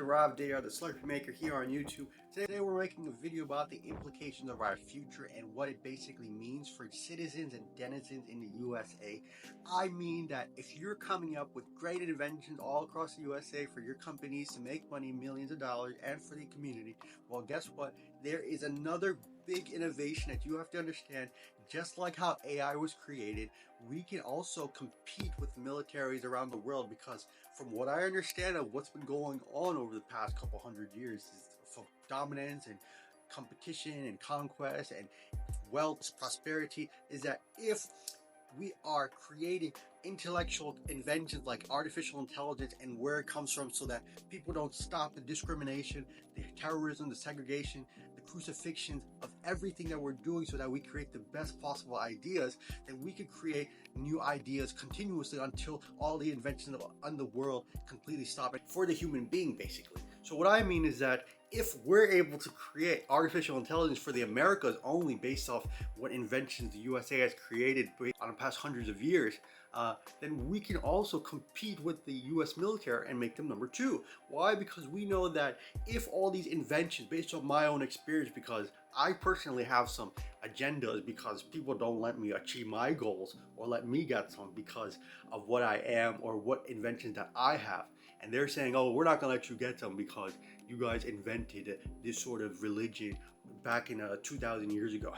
Rob Day, the Slurpee Maker here on YouTube. Today we're making a video about the implications of our future and what it basically means for citizens and denizens in the USA. I mean that if you're coming up with great inventions all across the USA for your companies to make money, millions of dollars, and for the community, well, guess what? There is another big innovation that you have to understand. Just like how AI was created, we can also compete with militaries around the world, because from what I understand of what's been going on over the past couple hundred years is for dominance and competition and conquest and wealth, prosperity, is that if we are creating intellectual inventions like artificial intelligence and where it comes from, so that people don't stop the discrimination, the terrorism, the segregation, the crucifixions of everything that we're doing, so that we create the best possible ideas, then we could create new ideas continuously until all the inventions in the world completely stop it for the human being, basically. So what I mean is that if we're able to create artificial intelligence for the Americas only based off what inventions the USA has created on the past hundreds of years, then we can also compete with the US military and make them number two. Why? Because we know that if all these inventions, based on my own experience, because I personally have some agendas, because people don't let me achieve my goals or let me get some because of what I am or what inventions that I have. And they're saying, oh, we're not gonna let you get some because you guys invented this sort of religion back in 2,000 years ago.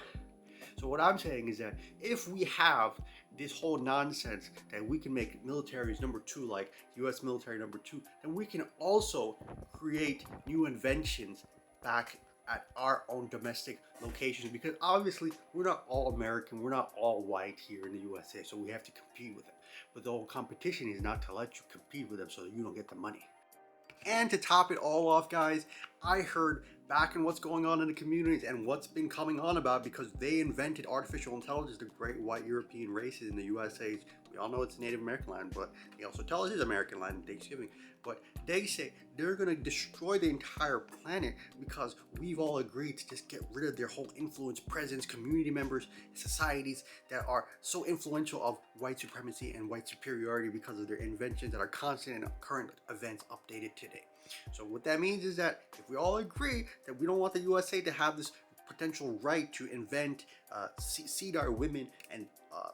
So what I'm saying is that if we have this whole nonsense that we can make militaries number two, like US military number two, then we can also create new inventions back at our own domestic locations, because obviously we're not all American, we're not all white here in the USA, so we have to compete with them. But the whole competition is not to let you compete with them so that you don't get the money. And to top it all off, guys, I heard back in what's going on in the communities and what's been coming on about, because they invented artificial intelligence, the great white European races in the USA. We all know it's Native American land, but they also tell us it's American land in Thanksgiving. But they say they're going to destroy the entire planet because we've all agreed to just get rid of their whole influence, presence, community members, societies that are so influential of white supremacy and white superiority because of their inventions that are constant and current events updated today. So what that means is that if we all agree that we don't want the USA to have this potential right to invent, seed our women and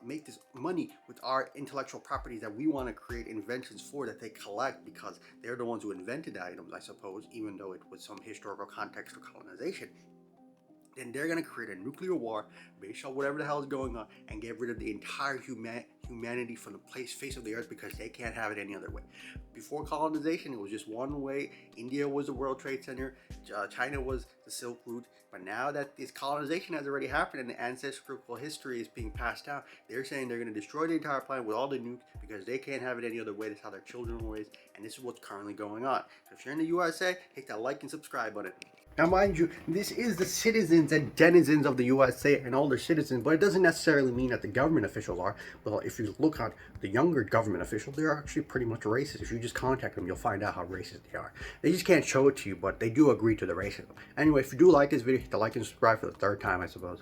make this money with our intellectual properties that we want to create inventions for, that they collect because they're the ones who invented the items, I suppose, even though it was some historical context of colonization, then they're going to create a nuclear war based on whatever the hell is going on and get rid of the entire humanity from the face of the earth, because they can't have it any other way. Before colonization, it was just one way. India was the World Trade Center, China was the Silk Route. But now that this colonization has already happened and the ancestral history is being passed down, they're saying they're going to destroy the entire planet with all the nukes because they can't have it any other way. That's how their children were raised, and this is what's currently going on. So if you're in the USA, hit that like and subscribe button. Now, mind you, this is the citizens and denizens of the USA and all their citizens, but it doesn't necessarily mean that the government officials are. Well, if you look at the younger government officials, they're actually pretty much racist. If you just contact them, you'll find out how racist they are. They just can't show it to you, but they do agree to the racism. Anyway, if you do like this video, hit the like and subscribe for the third time, I suppose.